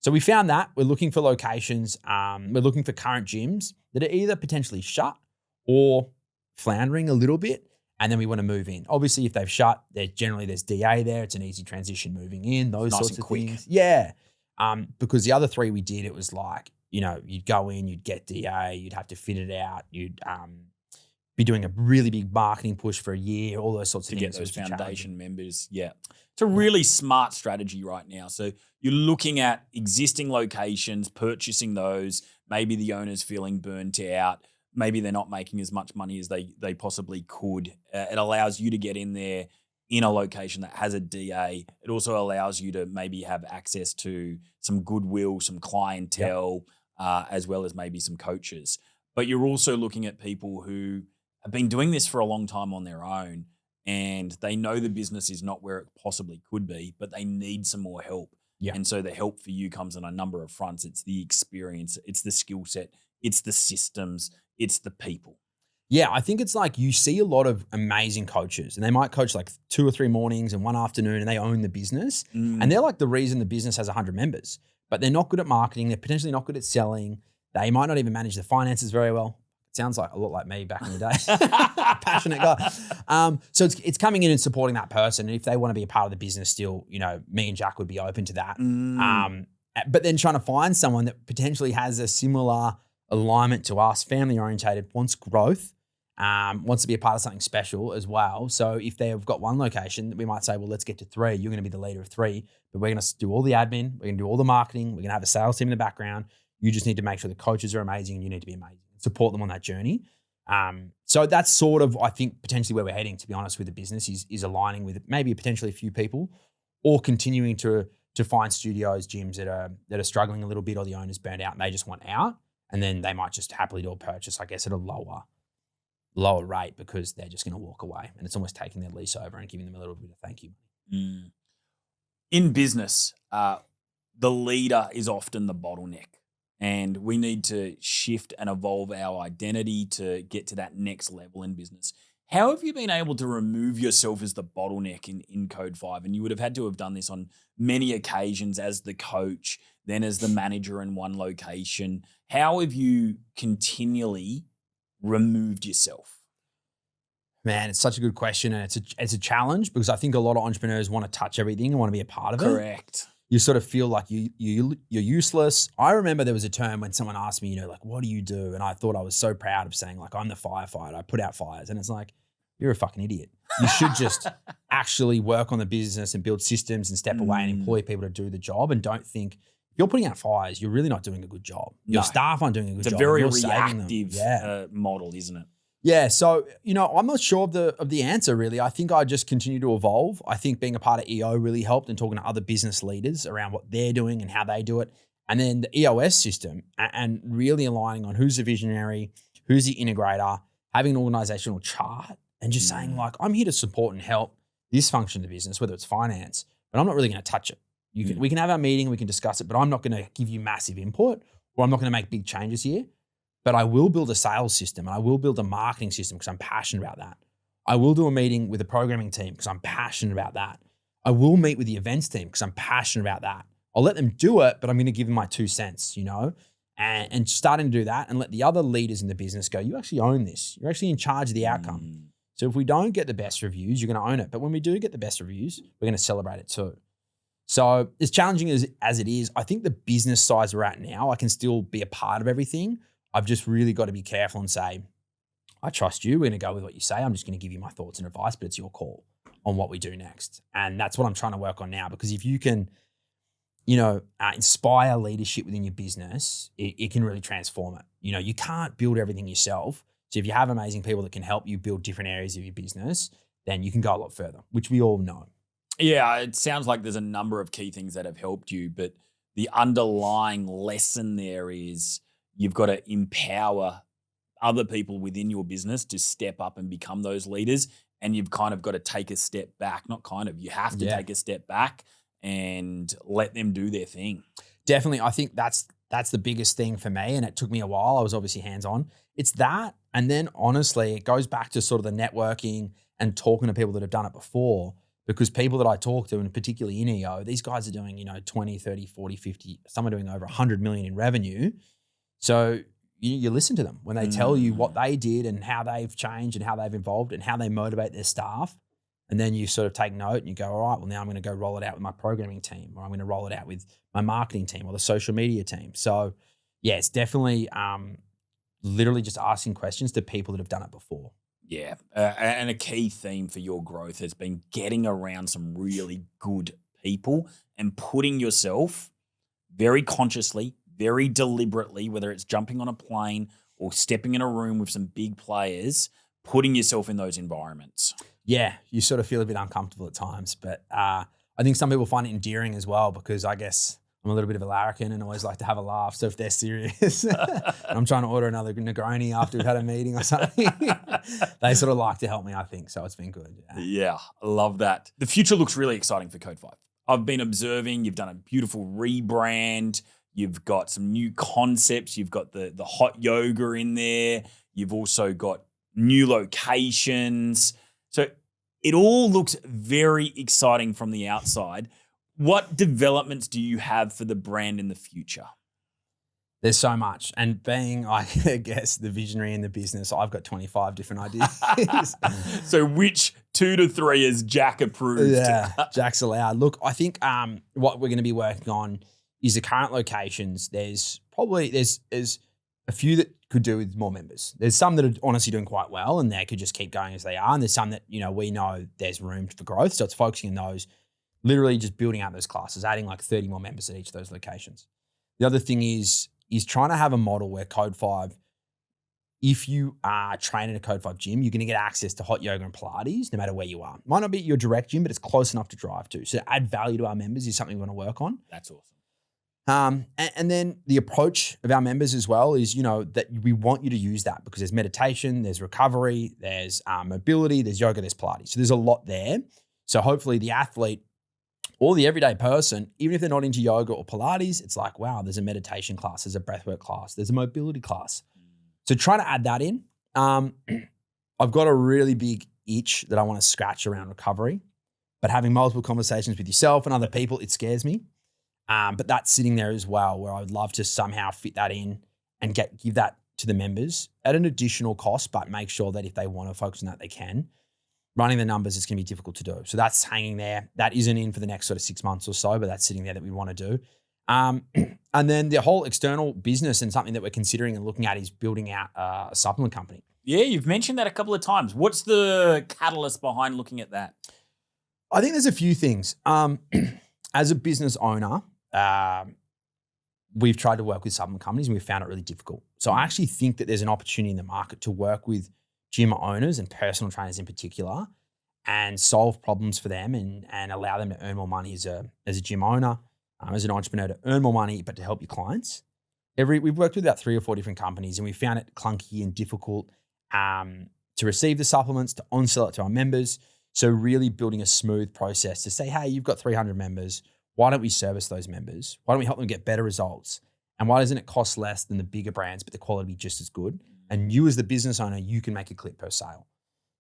So we found that. We're looking for locations. We're looking for current gyms that are either potentially shut or floundering a little bit. And then we want to move in. Obviously, if they've shut, there's DA there. It's an easy transition moving in, those nice sorts and of quick. things. Yeah. Because the other 3 we did, it was like, you'd go in, you'd get DA, you'd have to fit it out, you'd be doing a really big marketing push for a year, all those sorts of things. To get those foundation members. Yeah. It's a really smart strategy right now. So you're looking at existing locations, purchasing those, maybe the owner's feeling burnt out. Maybe they're not making as much money as they possibly could. It allows you to get in there in a location that has a DA. It also allows you to maybe have access to some goodwill, some clientele, as well as maybe some coaches. But you're also looking at people who have been doing this for a long time on their own, and they know the business is not where it possibly could be, but they need some more help. Yeah. And so the help for you comes on a number of fronts. It's the experience, it's the skill set, it's the systems, it's the people. Yeah, I think it's like you see a lot of amazing coaches and they might coach like 2 or 3 mornings and 1 afternoon and they own the business. And they're like the reason the business has 100 members, but they're not good at marketing. They're potentially not good at selling. They might not even manage the finances very well. It sounds like a lot like me back in the day. Passionate guy. So it's coming in and supporting that person. And if they want to be a part of the business still, me and Jack would be open to that. But then trying to find someone that potentially has a similar alignment to us, family orientated, wants growth, wants to be a part of something special as well. So if they've got 1 location, we might say, well, let's get to 3. You're going to be the leader of 3, but we're going to do all the admin. We're going to do all the marketing. We're going to have a sales team in the background. You just need to make sure the coaches are amazing and you need to be amazing. Support them on that journey. So that's sort of, I think, potentially where we're heading, to be honest, with the business is aligning with maybe potentially a few people or continuing to find studios, gyms that are struggling a little bit or the owner's burned out and they just want out. And then they might just happily do a purchase, I guess, at a lower rate because they're just going to walk away. And it's almost taking their lease over and giving them a little bit of thank you. In business, the leader is often the bottleneck, and we need to shift and evolve our identity to get to that next level in business. How have you been able to remove yourself as the bottleneck in Code 5? And you would have had to have done this on many occasions as the coach, then as the manager in one location. How have you continually removed yourself? Man, it's such a good question, and it's a challenge because I think a lot of entrepreneurs want to touch everything and want to be a part of it. Correct. You sort of feel like you're useless. I remember there was a term when someone asked me, like, what do you do? And I thought I was so proud of saying, like, I'm the firefighter. I put out fires. And it's like, you're a fucking idiot. You should just actually work on the business and build systems and step away and employ people to do the job. And don't think, if you're putting out fires, you're really not doing a good job. Your staff aren't doing a good job. It's a very reactive model, isn't it? Yeah. So, I'm not sure of the answer really. I think I just continue to evolve. I think being a part of EO really helped and talking to other business leaders around what they're doing and how they do it. And then the EOS system and really aligning on who's the visionary, who's the integrator, having an organizational chart and just saying like, I'm here to support and help this function of the business, whether it's finance, but I'm not really going to touch it. We can have our meeting, we can discuss it, but I'm not going to give you massive input or I'm not going to make big changes here. But I will build a sales system and I will build a marketing system because I'm passionate about that. I will do a meeting with the programming team because I'm passionate about that. I will meet with the events team because I'm passionate about that. I'll let them do it, but I'm going to give them my 2 cents, and starting to do that and let the other leaders in the business go, you actually own this. You're actually in charge of the outcome. So if we don't get the best reviews, you're going to own it. But when we do get the best reviews, we're going to celebrate it too. So as challenging as it is, I think the business size we're at now, I can still be a part of everything. I've just really got to be careful and say, I trust you. We're going to go with what you say. I'm just going to give you my thoughts and advice, but it's your call on what we do next. And that's what I'm trying to work on now, because if you can, inspire leadership within your business, it can really transform it. You can't build everything yourself. So if you have amazing people that can help you build different areas of your business, then you can go a lot further, which we all know. Yeah, it sounds like there's a number of key things that have helped you, but the underlying lesson there is you've got to empower other people within your business to step up and become those leaders. And you've kind of got to take a step back, you have to take a step back and let them do their thing. Definitely. I think that's the biggest thing for me. And it took me a while. I was obviously hands-on. It's that. And then honestly, it goes back to sort of the networking and talking to people that have done it before, because people that I talk to, and particularly in EO, these guys are doing, 20, 30, 40, 50, some are doing over 100 million in revenue. So you listen to them when they tell you what they did and how they've changed and how they've evolved and how they motivate their staff. And then you sort of take note and you go, all right, well, now I'm going to go roll it out with my programming team, or I'm going to roll it out with my marketing team or the social media team. So yeah, it's definitely literally just asking questions to people that have done it before. Yeah. And a key theme for your growth has been getting around some really good people and putting yourself very consciously, very deliberately, whether it's jumping on a plane or stepping in a room with some big players, putting yourself in those environments. Yeah, you sort of feel a bit uncomfortable at times, but I think some people find it endearing as well, because I guess I'm a little bit of a larrikin and always like to have a laugh. So if they're serious, I'm trying to order another Negroni after we've had a meeting or something, they sort of like to help me, I think. So it's been good. Yeah, I love that. The future looks really exciting for Code 5. I've been observing, you've done a beautiful rebrand. You've got some new concepts. You've got the hot yoga in there. You've also got new locations. So it all looks very exciting from the outside. What developments do you have for the brand in the future? There's so much. And being, I guess, the visionary in the business, I've got 25 different ideas. So which 2 to 3 is Jack approved? Yeah, Jack's allowed. Look, I think what we're going to be working on is the current locations. There's a few that could do with more members. There's some that are honestly doing quite well and they could just keep going as they are. And there's some that, we know there's room for growth. So it's focusing on those, literally just building out those classes, adding like 30 more members at each of those locations. The other thing is trying to have a model where Code 5, if you are training at a Code 5 gym, you're going to get access to hot yoga and Pilates no matter where you are. Might not be your direct gym, but it's close enough to drive to. So add value to our members is something we want to work on. That's awesome. And then the approach of our members as well is, that we want you to use that, because there's meditation, there's recovery, there's mobility, there's yoga, there's Pilates. So there's a lot there. So hopefully the athlete or the everyday person, even if they're not into yoga or Pilates, it's like, wow, there's a meditation class, there's a breathwork class, there's a mobility class. So trying to add that in. I've got a really big itch that I want to scratch around recovery, but having multiple conversations with yourself and other people, it scares me. But that's sitting there as well, where I would love to somehow fit that in and give that to the members at an additional cost, but make sure that if they want to focus on that, they can. Running the numbers is going to be difficult to do. So that's hanging there. That isn't in for the next sort of 6 months or so, but that's sitting there that we want to do. And then the whole external business and something that we're considering and looking at is building out a supplement company. Yeah, you've mentioned that a couple of times. What's the catalyst behind looking at that? I think there's a few things. As a business owner, we've tried to work with supplement companies and we've found it really difficult. So I actually think that there's an opportunity in the market to work with gym owners and personal trainers in particular and solve problems for them and allow them to earn more money as a gym owner, as an entrepreneur, to earn more money, but to help your clients. We've worked with about 3 or 4 different companies and we found it clunky and difficult to receive the supplements, to on-sell it to our members. So really building a smooth process to say, hey, you've got 300 members. Why don't we service those members? Why don't we help them get better results? And why doesn't it cost less than the bigger brands, but the quality be just as good? And you as the business owner, you can make a clip per sale.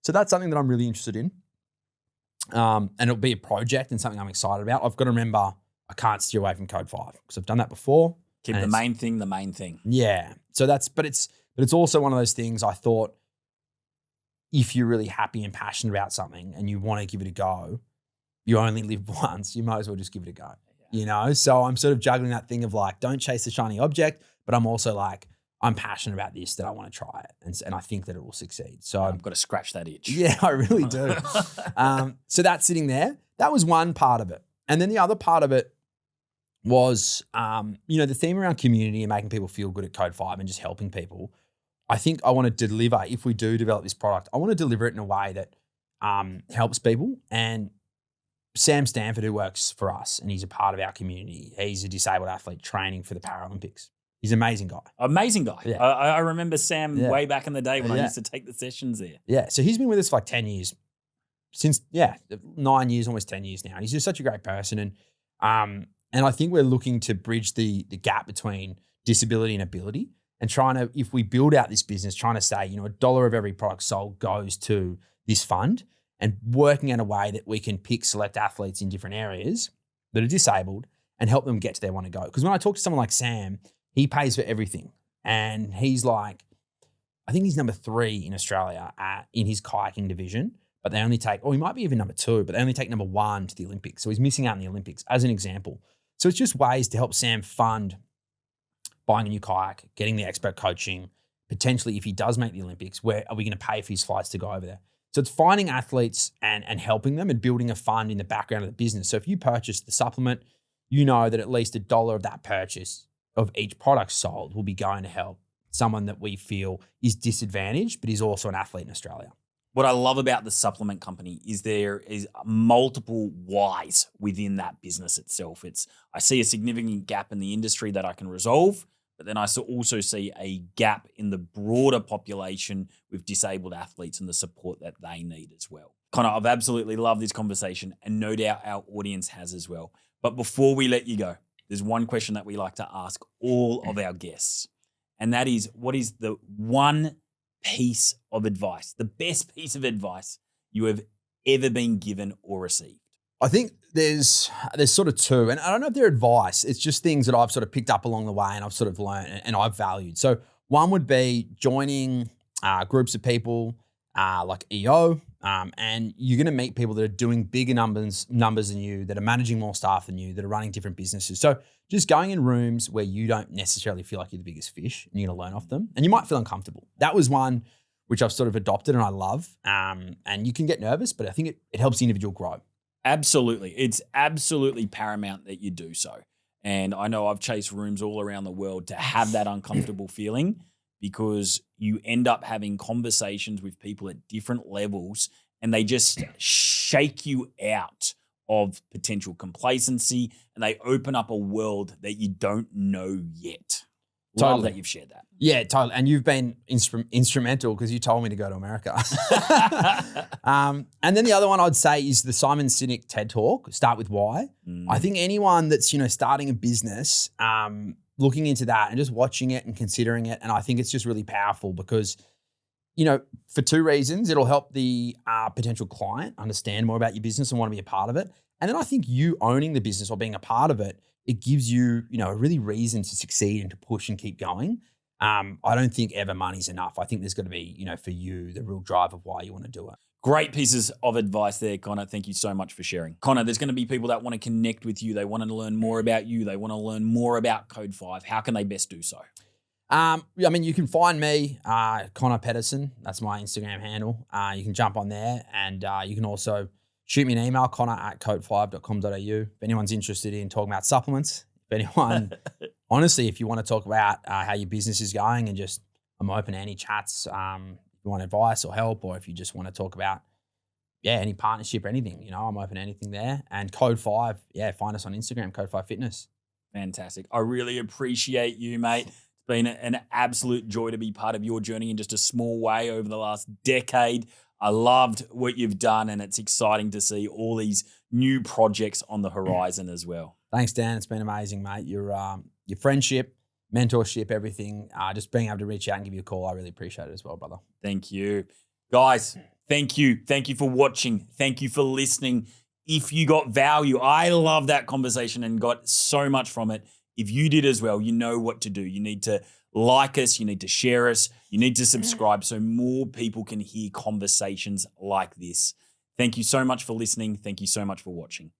So that's something that I'm really interested in. And it'll be a project and something I'm excited about. I've got to remember I can't steer away from Code 5 because I've done that before. Keep the main thing. Yeah. So but it's also one of those things I thought, if you're really happy and passionate about something and you want to give it a go, you only live once, you might as well just give it a go, you know? So I'm sort of juggling that thing of like, don't chase the shiny object, but I'm also like, I'm passionate about this, that I want to try it. And I think that it will succeed. So I've got to scratch that itch. Yeah, I really do. So that's sitting there. That was one part of it. And then the other part of it was, the theme around community and making people feel good at Code 5 and just helping people. I think I want to deliver, if we do develop this product, I want to deliver it in a way that helps people. And Sam Stanford, who works for us and he's a part of our community, he's a disabled athlete training for the Paralympics. He's an amazing guy. Amazing guy. Yeah. I remember Sam way back in the day when I used to take the sessions there. Yeah. So he's been with us for like 10 years. Since 9 years, almost 10 years now. And he's just such a great person. And I think we're looking to bridge the gap between disability and ability and trying to, if we build out this business, trying to say, $1 of every product sold goes to this fund and working in a way that we can pick select athletes in different areas that are disabled and help them get to where they want to go. Because when I talk to someone like Sam, he pays for everything. And he's like, I think he's number 3 in Australia in his kayaking division, but they only take, he might be even number 2, but they only take number 1 to the Olympics. So he's missing out in the Olympics as an example. So it's just ways to help Sam fund buying a new kayak, getting the expert coaching, potentially if he does make the Olympics, where are we going to pay for his flights to go over there? So it's finding athletes and helping them and building a fund in the background of the business. So if you purchase the supplement, you know that at least $1 of that purchase of each product sold will be going to help someone that we feel is disadvantaged, but is also an athlete in Australia. What I love about the supplement company is there is multiple whys within that business itself. I see a significant gap in the industry that I can resolve, but then I also see a gap in the broader population with disabled athletes and the support that they need as well. Connor, I've absolutely loved this conversation and no doubt our audience has as well. But before we let you go, there's one question that we like to ask all of our guests, and that is, what is the one piece of advice, the best piece of advice you have ever been given or received? I think there's sort of 2, and I don't know if they're advice. It's just things that I've sort of picked up along the way and I've sort of learned and I've valued. So one would be joining groups of people like EO, and you're going to meet people that are doing bigger numbers than you, that are managing more staff than you, that are running different businesses. So just going in rooms where you don't necessarily feel like you're the biggest fish and you're going to learn off them and you might feel uncomfortable. That was one which I've sort of adopted and I love. And you can get nervous, but I think it helps the individual grow. Absolutely. It's absolutely paramount that you do so. And I know I've chased rooms all around the world to have that uncomfortable feeling, because you end up having conversations with people at different levels and they just shake you out of potential complacency and they open up a world that you don't know yet. Love Totally. that you've shared that. Yeah, totally. And you've been instrumental because you told me to go to America. And then the other one I'd say is the Simon Sinek TED Talk, Start With Why. I think anyone that's, starting a business, looking into that and just watching it and considering it. And I think it's just really powerful because, for two reasons. It'll help the potential client understand more about your business and want to be a part of it. And then I think you owning the business or being a part of it, it gives you, a really reason to succeed and to push and keep going. I don't think ever money's enough. I think there's got to be, for you, the real drive of why you want to do it. Great pieces of advice there, Connor. Thank you so much for sharing. Connor, there's going to be people that want to connect with you. They want to learn more about you. They want to learn more about Code 5. How can they best do so? You can find me, Connor Petterson. That's my Instagram handle. You can jump on there and you can also shoot me an email, connor@code5.com.au. If anyone's interested in talking about supplements, if anyone, honestly, if you want to talk about how your business is going and just, I'm open to any chats. If you want advice or help, or if you just want to talk about, any partnership or anything, I'm open to anything there. And Code 5, find us on Instagram, Code 5 Fitness. Fantastic. I really appreciate you, mate. It's been an absolute joy to be part of your journey in just a small way over the last decade. I loved what you've done, and it's exciting to see all these new projects on the horizon as well. Thanks, Dan. It's been amazing, mate. Your friendship, mentorship, everything, just being able to reach out and give you a call, I really appreciate it as well, brother. Thank you. Guys, thank you. Thank you for watching. Thank you for listening. If you got value, I love that conversation and got so much from it. If you did as well, you know what to do. You need to like us, you need to share us, you need to subscribe so more people can hear conversations like this. Thank you so much for listening. Thank you so much for watching.